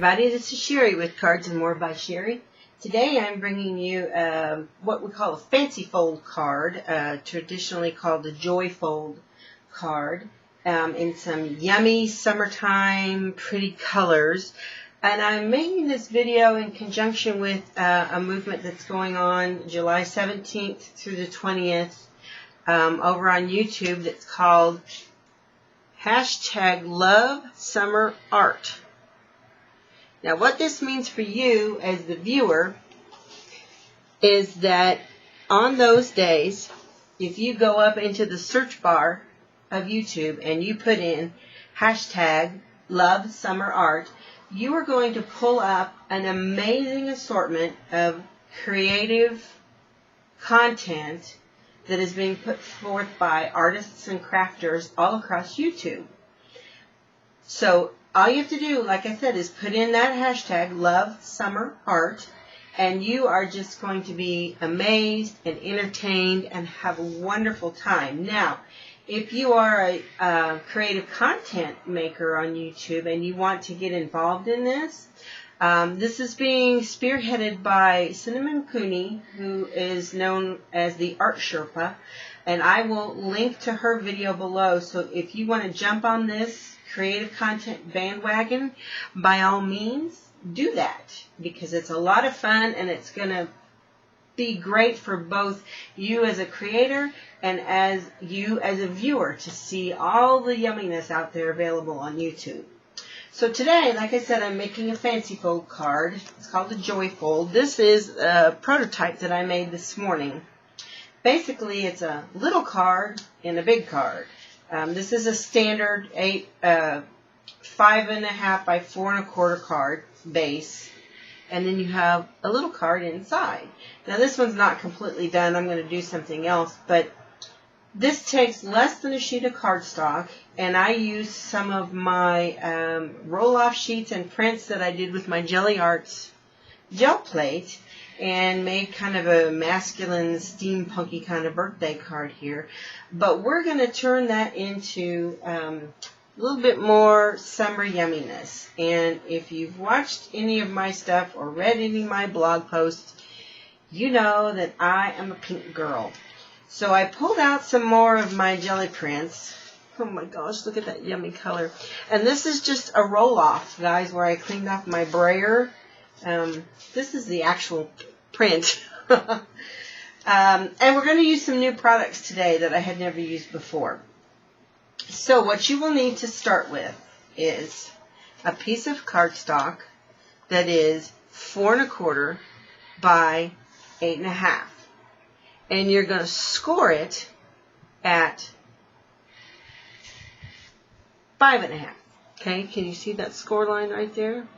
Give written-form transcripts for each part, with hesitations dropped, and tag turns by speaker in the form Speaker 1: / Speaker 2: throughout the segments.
Speaker 1: everybody, this is Sherry with Cards and More by Sherry. Today I'm bringing you what we call a fancy fold card, traditionally called the Joy Fold card, in some yummy summertime pretty colors. And I'm making this video in conjunction with a movement that's going on July 17th through the 20th over on YouTube that's called #LovesummerArt. Now what this means for you as the viewer is that on those days, if you go up into the search bar of YouTube and you put in #LovesummerArt, you are going to pull up an amazing assortment of creative content that is being put forth by artists and crafters all across YouTube. So all you have to do, like I said, is put in that #LovesummerArt, and you are just going to be amazed and entertained and have a wonderful time. Now, if you are a creative content maker on YouTube and you want to get involved in this, this is being spearheaded by Cinnamon Cooney, who is known as TheArtSherpa, and I will link to her video below. So if you want to jump on this creative content bandwagon, by all means, do that, because it's a lot of fun and it's going to be great for both you as a creator and as you as a viewer to see all the yumminess out there available on YouTube. So today, like I said, I'm making a fancy fold card. It's called the Joy Fold. This is a prototype that I made this morning. Basically, it's a little card and a big card. This is a standard 5.5 by 4.25 card base, and then you have a little card inside. Now this one's not completely done. I'm going to do something else, but this takes less than a sheet of cardstock, and I used some of my roll-off sheets and prints that I did with my Jelly Arts gel plate, and made kind of a masculine, steampunky kind of birthday card here. But we're going to turn that into a little bit more summer yumminess. And if you've watched any of my stuff or read any of my blog posts, you know that I am a pink girl. So I pulled out some more of my jelly prints. Oh my gosh, look at that yummy color. And this is just a roll-off, guys, where I cleaned off my brayer. This is the actual print. And we're going to use some new products today that I had never used before. So what you will need to start with is a piece of cardstock that is 4.25 by 8.5. And you're going to score it at 5.5. Okay, can you see that score line right there?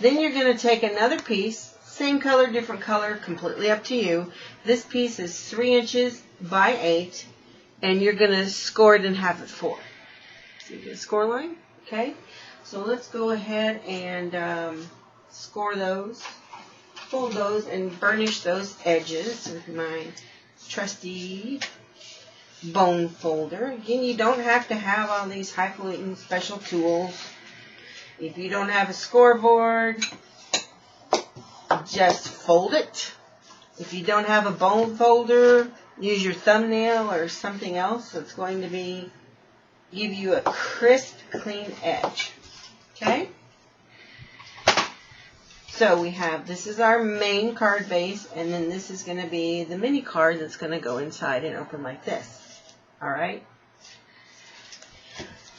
Speaker 1: Then you're going to take another piece, same color, different color, completely up to you. This piece is 3 inches by 8, and you're going to score it and have it 4. See the score line? Okay, so let's go ahead and score those, fold those, and burnish those edges with my trusty bone folder. Again, you don't have to have all these highfalutin special tools. If you don't have a scoreboard, just fold it. If you don't have a bone folder, use your thumbnail or something else that's going to give you a crisp, clean edge. Okay? So we have, this is our main card base, and then this is going to be the mini card that's going to go inside and open like this. Alright?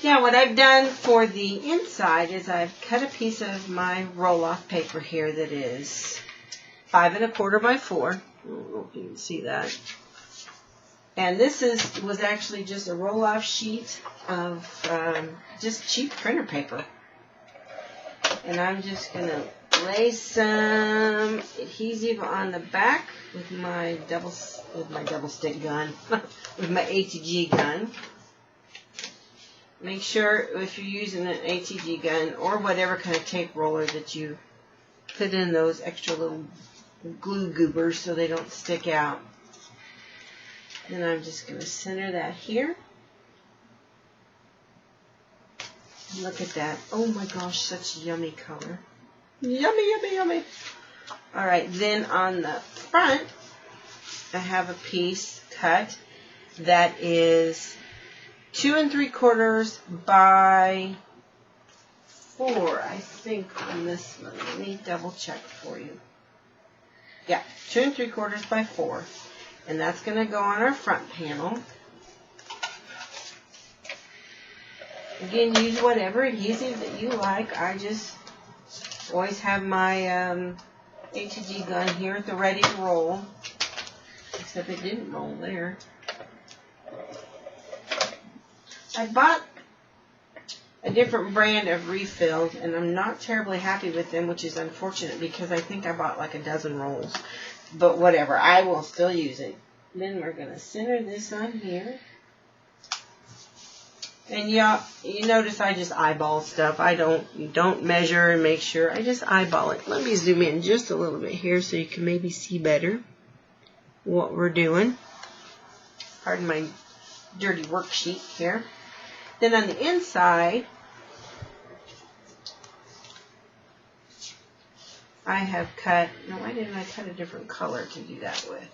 Speaker 1: Now what I've done for the inside is I've cut a piece of my roll-off paper here that is 5.25 by 4. I don't know if you can see that. And this was actually just a roll-off sheet of just cheap printer paper. And I'm just going to lay some adhesive on the back with my double stick gun, with my ATG gun. Make sure if you're using an ATG gun or whatever kind of tape roller that you put in those extra little glue goobers so they don't stick out. Then I'm just going to center that here. Look at that. Oh my gosh, such yummy color. Yummy, yummy, yummy. All right, then on the front, I have a piece cut that is 2 3/4 by 4, I think, on this one. Let me double check for you. Yeah, 2 3/4 by 4. And that's going to go on our front panel. Again, use whatever adhesive that you like. I just always have my H&G gun here at the ready to roll. Except it didn't roll there. I bought a different brand of refills, and I'm not terribly happy with them, which is unfortunate because I think I bought like a dozen rolls. But whatever, I will still use it. Then we're going to center this on here. And yeah, you notice I just eyeball stuff. I don't measure and make sure. I just eyeball it. Let me zoom in just a little bit here so you can maybe see better what we're doing. Pardon my dirty worksheet here. Then on the inside, I have cut, no, why didn't I cut a different color to do that with?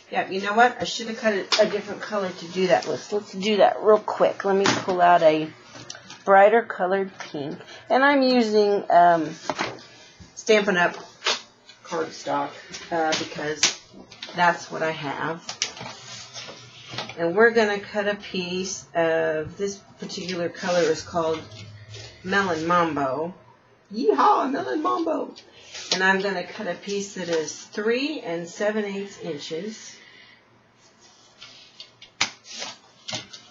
Speaker 1: Yeah, you know what? I should have cut a different color to do that with. Let's do that real quick. Let me pull out a brighter colored pink. And I'm using Stampin' Up! Cardstock because that's what I have. And we're going to cut a piece of this particular color is called Melon Mambo. Yeehaw, Melon Mambo. And I'm going to cut a piece that is 3 7/8 inches.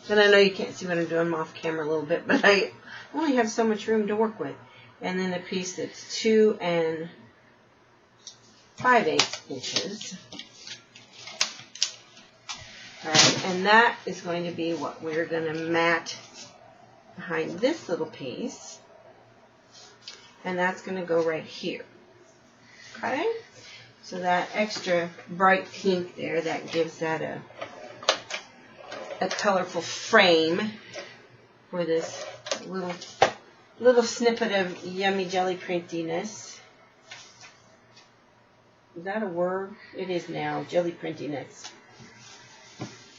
Speaker 1: And I know you can't see what I'm doing. I'm off camera a little bit, but I only have so much room to work with. And then a piece that's 2 5/8 inches. Alright, and that is going to be what we're going to mat behind this little piece. And that's going to go right here. Okay? So that extra bright pink there, that gives that a colorful frame for this little snippet of yummy jelly printiness. Is that a word? It is now, jelly printiness.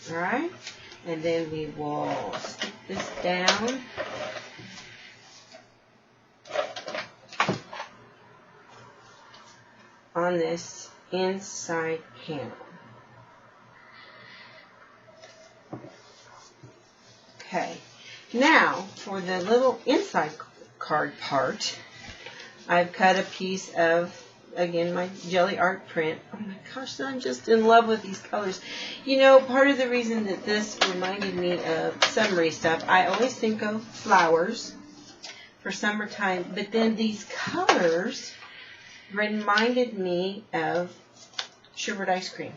Speaker 1: Alright? And then we will stick this down. On this inside panel. Okay, now for the little inside card part, I've cut a piece of, again, my Jelly Art print. Oh my gosh, I'm just in love with these colors. You know, part of the reason that this reminded me of summery stuff, I always think of flowers for summertime, but then these colors reminded me of sherbet ice cream.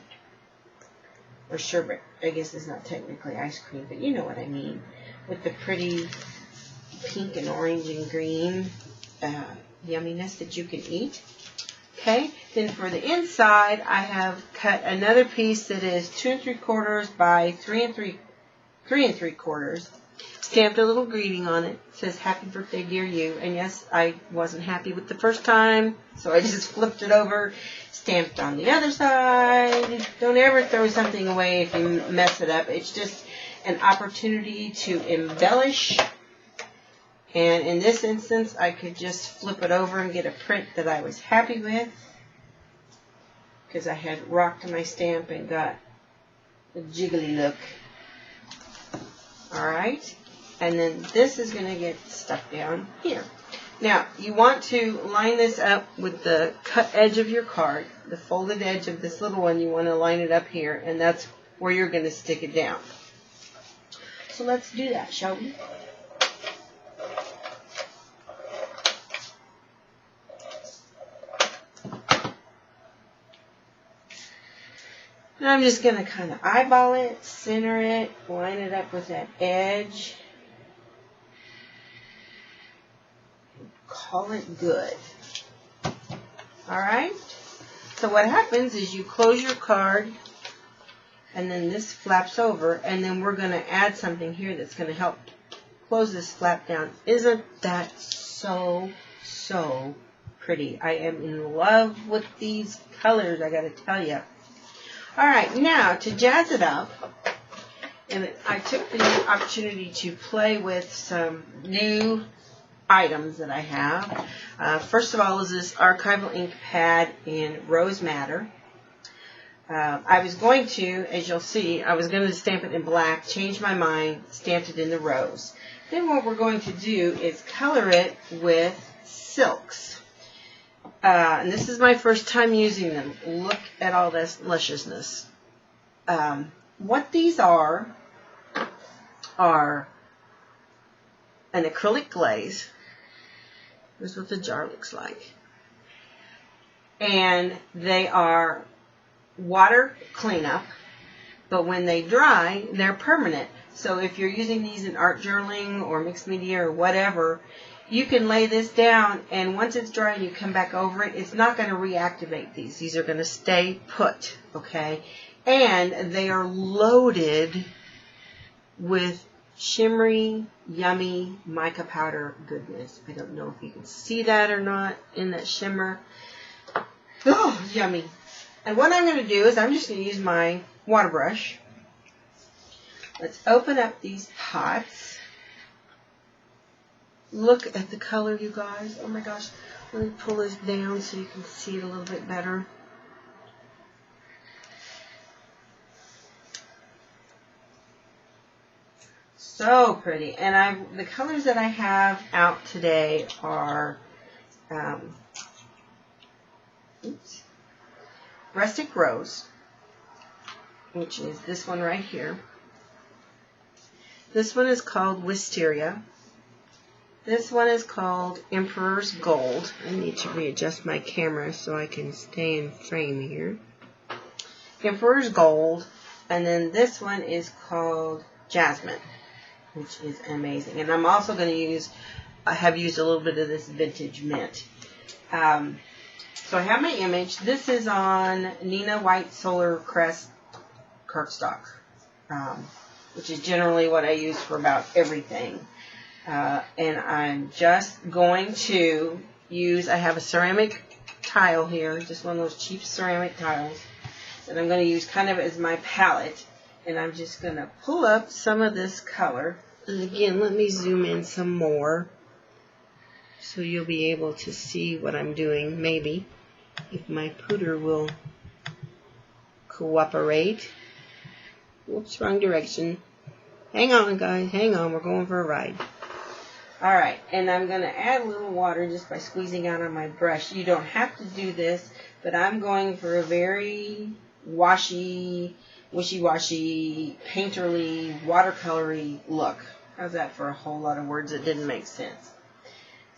Speaker 1: Or sherbet, I guess it's not technically ice cream, but you know what I mean. With the pretty pink and orange and green yumminess that you can eat. Okay, then for the inside, I have cut another piece that is 2 3/4 by 3 3/4. Stamped a little greeting on it. It says, "Happy birthday, dear you." And yes, I wasn't happy with the first time, so I just flipped it over, stamped on the other side. Don't ever throw something away if you mess it up. It's just an opportunity to embellish. And in this instance, I could just flip it over and get a print that I was happy with, because I had rocked my stamp and got a jiggly look. Alright, and then this is going to get stuck down here. Now, you want to line this up with the cut edge of your card, the folded edge of this little one. You want to line it up here, and that's where you're going to stick it down. So let's do that, shall we? And I'm just going to kind of eyeball it, center it, line it up with that edge. Call it good. Alright? So what happens is you close your card, and then this flaps over, and then we're going to add something here that's going to help close this flap down. Isn't that so, so pretty? I am in love with these colors, I gotta tell you. Alright, now to jazz it up, and I took the opportunity to play with some new items that I have. First of all is this archival ink pad in Rose Madder. I was going to, as you'll see, I was going to stamp it in black, change my mind, stamped it in the rose. Then what we're going to do is color it with silks. And this is my first time using them. Look at all this lusciousness. What these are an acrylic glaze. Here's what the jar looks like. And they are water cleanup, but when they dry, they're permanent. So if you're using these in art journaling or mixed media or whatever, you can lay this down, and once it's dry and you come back over it, it's not going to reactivate these. These are going to stay put, okay? And they are loaded with shimmery, yummy mica powder goodness. I don't know if you can see that or not in that shimmer. Oh, yummy. And what I'm going to do is I'm just going to use my water brush. Let's open up these pots. Look at the color, you guys. Oh my gosh. Let me pull this down so you can see it a little bit better. So pretty. And the colors that I have out today are Rustic Rose, which is this one right here. This one is called Wisteria. This one is called Emperor's Gold. I need to readjust my camera so I can stay in frame here. Emperor's Gold. And then this one is called Jasmine, which is amazing. And I'm also going to use, I have used a little bit of this Vintage Mint. So I have my image. This is on Nina White Solar Crest cardstock, which is generally what I use for about everything. And I'm just going to use, I have a ceramic tile here, just one of those cheap ceramic tiles that I'm going to use kind of as my palette. And I'm just going to pull up some of this color. And again, let me zoom in some more so you'll be able to see what I'm doing, maybe, if my pooter will cooperate. Whoops, wrong direction. Hang on, guys, hang on, we're going for a ride. Alright, and I'm going to add a little water just by squeezing out on my brush. You don't have to do this, but I'm going for a very washy, wishy-washy, painterly, watercolory look. How's that for a whole lot of words that didn't make sense?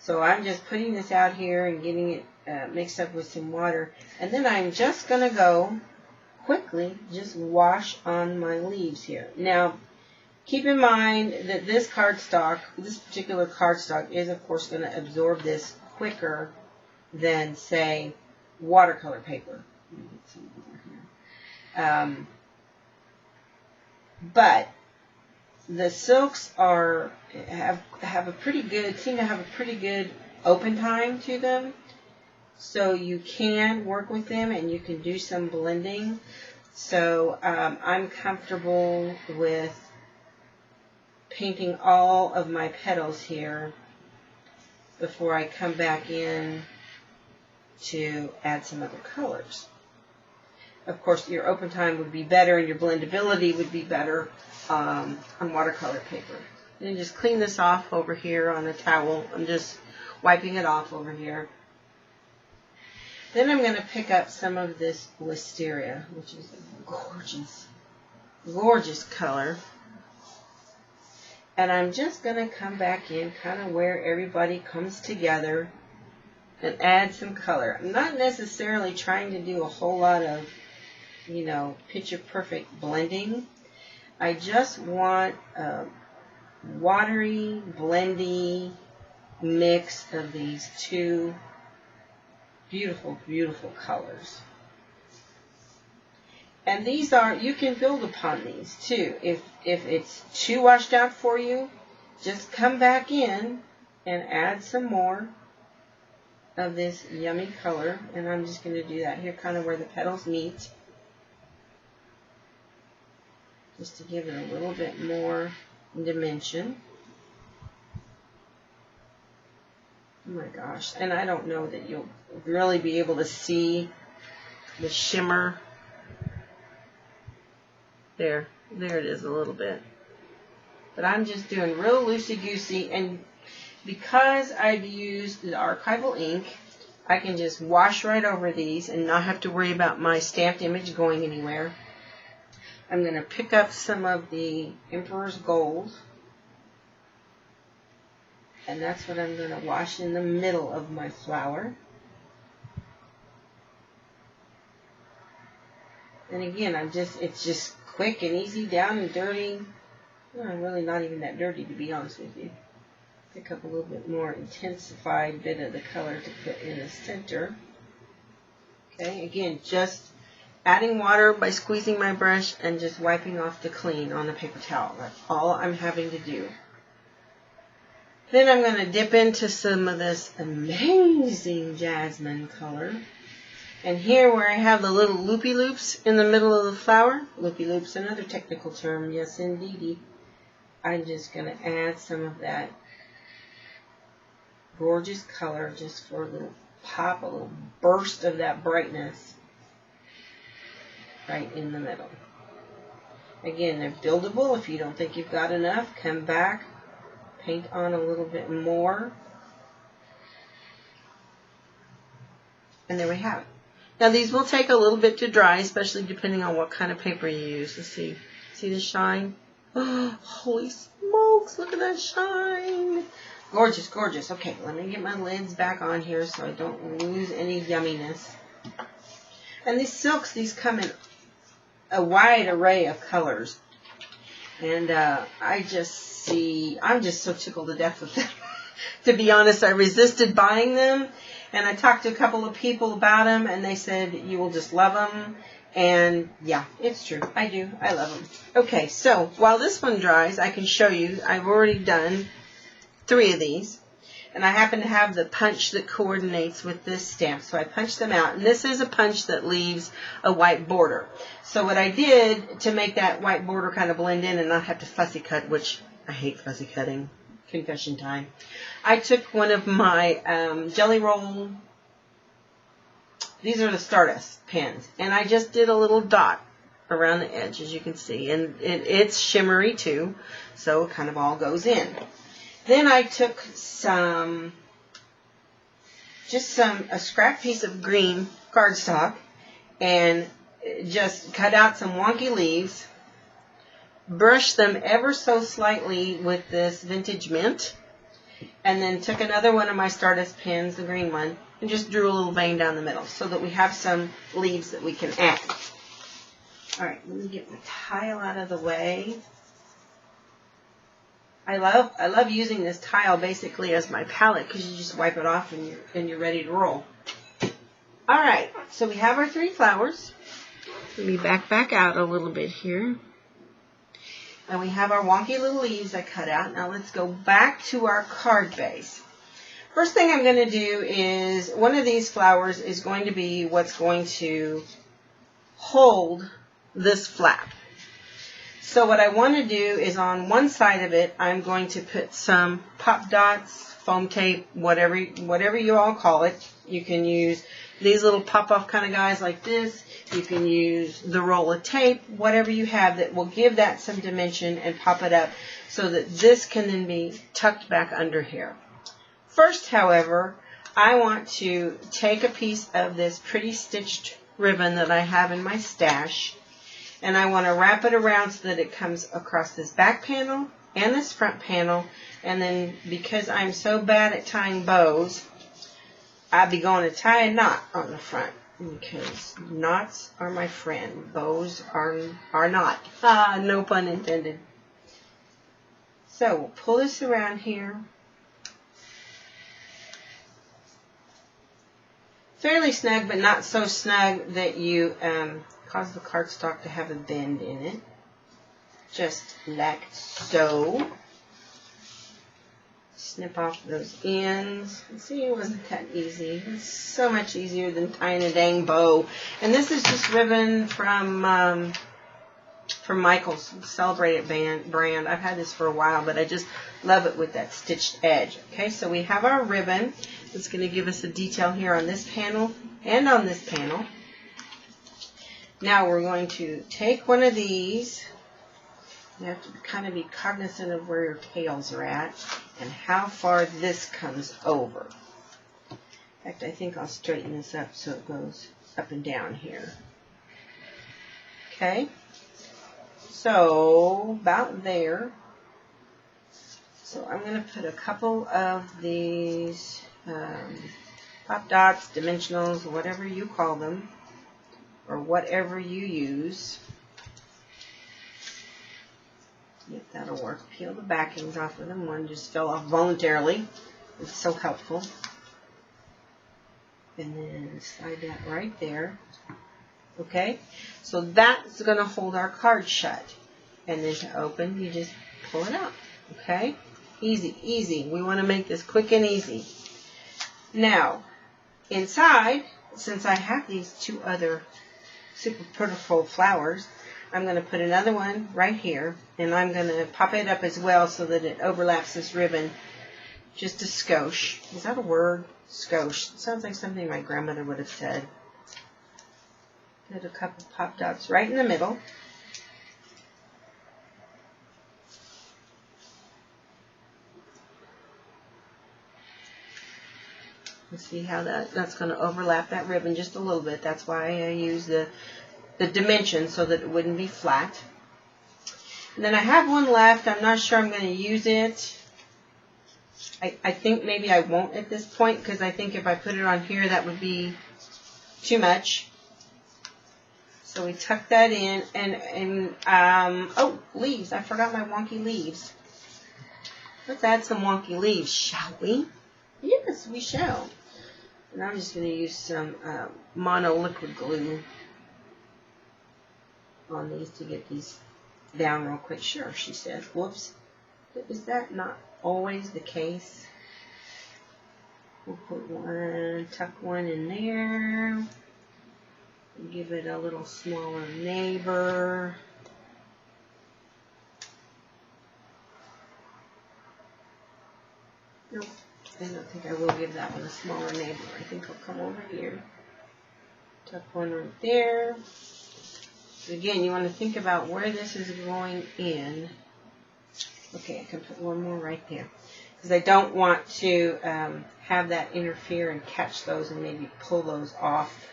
Speaker 1: So I'm just putting this out here and getting it mixed up with some water. And then I'm just going to go quickly just wash on my leaves here. Now, keep in mind that this cardstock, this particular cardstock, is of course going to absorb this quicker than, say, watercolor paper. Let me get some over here. But the silks have a pretty good, seem to have a pretty good open time to them. So you can work with them and you can do some blending. So I'm comfortable with painting all of my petals here before I come back in to add some other colors. Of course, your open time would be better and your blendability would be better on watercolor paper. And just clean this off over here on a towel. I'm just wiping it off over here. Then I'm going to pick up some of this Wisteria, which is a gorgeous, gorgeous color. And I'm just going to come back in kind of where everybody comes together and add some color. I'm not necessarily trying to do a whole lot of, you know, picture perfect blending. I just want a watery, blendy mix of these two beautiful, beautiful colors. And these are, you can build upon these too. If it's too washed out for you, just come back in and add some more of this yummy color. And I'm just going to do that here kind of where the petals meet, just to give it a little bit more dimension. Oh my gosh, and I don't know that you'll really be able to see the shimmer. There it is a little bit. But I'm just doing real loosey-goosey, and because I've used the archival ink, I can just wash right over these and not have to worry about my stamped image going anywhere. I'm going to pick up some of the Emperor's Gold, and that's what I'm going to wash in the middle of my flower. And again, it's just quick and easy, down and dirty. Well, I'm really not even that dirty, to be honest with you. Pick up a little bit more intensified bit of the color to put in the center. Okay, again, just adding water by squeezing my brush and just wiping off the clean on a paper towel. That's all I'm having to do. Then I'm going to dip into some of this amazing jasmine color. And here where I have the little loopy loops in the middle of the flower, loopy loops, another technical term, yes indeedy, I'm just going to add some of that gorgeous color just for a little pop, a little burst of that brightness right in the middle. Again, they're buildable. If you don't think you've got enough, come back, paint on a little bit more. And there we have it. Now these will take a little bit to dry, especially depending on what kind of paper you use. Let's see. See the shine? Oh, holy smokes, look at that shine. Gorgeous, gorgeous. Okay, let me get my lids back on here so I don't lose any yumminess. And these silks, these come in a wide array of colors. And I'm just so tickled to death with them. To be honest, I resisted buying them. And I talked to a couple of people about them, and they said, you will just love them. And yeah, it's true. I do. I love them. Okay, so while this one dries, I can show you. I've already done 3 of these. And I happen to have the punch that coordinates with this stamp. So I punched them out. And this is a punch that leaves a white border. So what I did to make that white border kind of blend in and not have to fussy cut, which I hate fussy cutting. Confession time. I took one of my Jelly Roll, these are the Stardust pens, and I just did a little dot around the edge, as you can see, and it's shimmery too, so it kind of all goes in. Then I took a scrap piece of green cardstock and just cut out some wonky leaves, brushed them ever so slightly with this Vintage Mint, and then took another one of my Stardust pens, the green one, and just drew a little vein down the middle so that we have some leaves that we can add. Alright, let me get my tile out of the way. I love using this tile basically as my palette because you just wipe it off and you're ready to roll. Alright, so we have our 3 flowers. Let me back out a little bit here. And we have our wonky little leaves I cut out. Now let's go back to our card base. First thing I'm going to do is, one of these flowers is going to be what's going to hold this flap. So what I want to do is on one side of it, I'm going to put some pop dots, foam tape, whatever you all call it. You can use these little pop-off kind of guys like this. You can use the roll of tape, whatever you have that will give that some dimension and pop it up so that this can then be tucked back under here. First, however, I want to take a piece of this pretty stitched ribbon that I have in my stash, and I want to wrap it around so that it comes across this back panel and this front panel, and then because I'm so bad at tying bows, I'll be going to tie a knot on the front because knots are my friend. Bows are not. No pun intended. So we'll pull this around here. Fairly snug, but not so snug that you cause the cardstock to have a bend in it. Just like so. snip off those ends. See, it wasn't that easy. It's so much easier than tying a dang bow. And this is just ribbon from Michael's Celebrated brand. I've had this for a while, but I just love it with that stitched edge. Okay, so we have our ribbon. It's going to give us a detail here on this panel and on this panel. Now we're going to take one of these. You have to kind of be cognizant of where your tails are at and how far this comes over. In fact, I think I'll straighten this up so it goes up and down here. Okay, so about there. So I'm going to put a couple of these pop dots, dimensionals, whatever you call them, or whatever you use. Yep, that'll work. Peel the backings off of them. One just fell off voluntarily. It's so helpful. And then slide that right there. Okay, so that's going to hold our card shut. And then to open, you just pull it out. Okay, easy, easy. We want to make this quick and easy. Now, inside, since I have these two other super beautiful flowers, I'm going to put another one right here, and I'm going to pop it up as well so that it overlaps this ribbon just a skosh. Is that a word? Skosh. It sounds like something my grandmother would have said. Put a couple pop dots right in the middle. See how that's going to overlap that ribbon just a little bit. That's why I use the dimension so that it wouldn't be flat. And then I have one left. I'm not sure I'm going to use it. I think maybe I won't at this point, because I think if I put it on here that would be too much. So we tuck that in, and oh, leaves. I forgot my wonky leaves. Let's add some wonky leaves, shall we? Yes, we shall. And I'm just going to use some mono liquid glue on these to get these down real quick. Sure, she says. Whoops. Is that not always the case? We'll put one, tuck one in there. Give it a little smaller neighbor. Nope. I don't think I will give that one a smaller neighbor. I think I'll come over here. Tuck one right there. Again, you want to think about where this is going in. Okay, I can put one more right there. Because I don't want to have that interfere and catch those and maybe pull those off.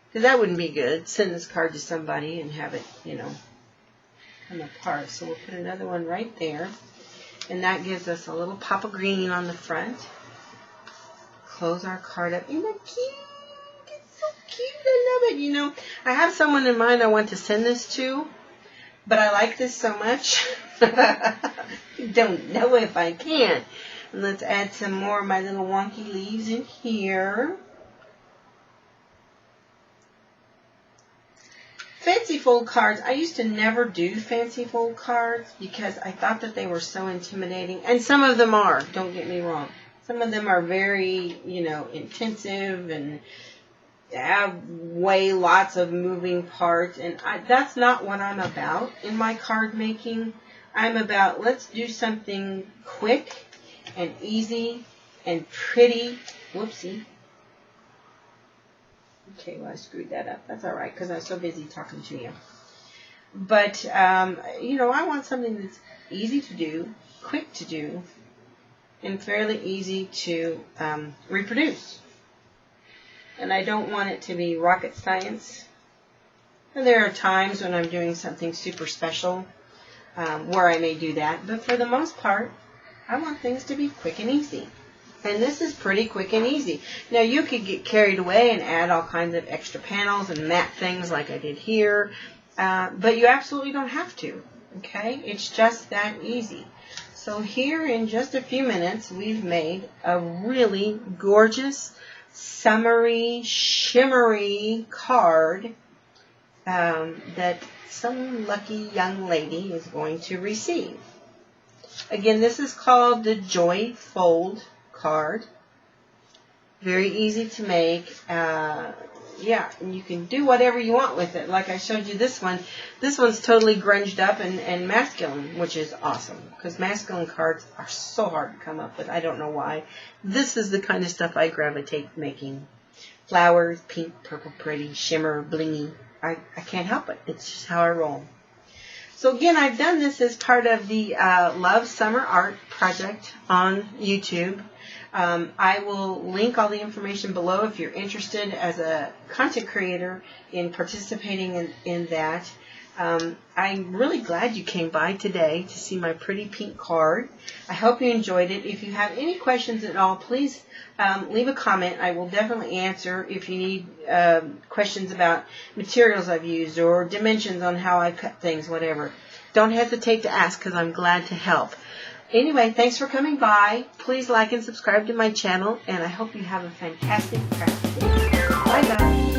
Speaker 1: Because that wouldn't be good. Send this card to somebody and have it, you know, come apart. So we'll put another one right there. And that gives us a little pop of green on the front. Close our card up. Isn't that cute? It's so cute. I love it. You know, I have someone in mind I want to send this to. But I like this so much. Don't know if I can. And let's add some more of my little wonky leaves in here. Fancy fold cards. I used to never do fancy fold cards because I thought that they were so intimidating. And some of them are, don't get me wrong. Some of them are very, you know, intensive and have lots of moving parts. And that's not what I'm about in my card making. I'm about, let's do something quick and easy and pretty. Whoopsie. Okay, well, I screwed that up. That's all right, because I was so busy talking to you. But, you know, I want something that's easy to do, quick to do, and fairly easy to reproduce. And I don't want it to be rocket science. And there are times when I'm doing something super special where I may do that. But for the most part, I want things to be quick and easy. And this is pretty quick and easy. Now, you could get carried away and add all kinds of extra panels and matte things like I did here. But you absolutely don't have to. Okay? It's just that easy. So here in just a few minutes, we've made a really gorgeous, summery, shimmery card that some lucky young lady is going to receive. Again, this is called the Joy Fold card. Very easy to make. Yeah, and you can do whatever you want with it. Like I showed you this one. This one's totally grunged up and masculine, which is awesome. Because masculine cards are so hard to come up with. I don't know why. This is the kind of stuff I gravitate making. Flowers, pink, purple, pretty, shimmer, blingy. I can't help it. It's just how I roll. So again, I've done this as part of the Love Summer Art project on YouTube. I will link all the information below if you're interested as a content creator in participating in that. I'm really glad you came by today to see my pretty pink card. I hope you enjoyed it. If you have any questions at all, please leave a comment. I will definitely answer if you need questions about materials I've used or dimensions on how I cut things, whatever. Don't hesitate to ask because I'm glad to help. Anyway, thanks for coming by. Please like and subscribe to my channel, and I hope you have a fantastic craft day. Bye, guys.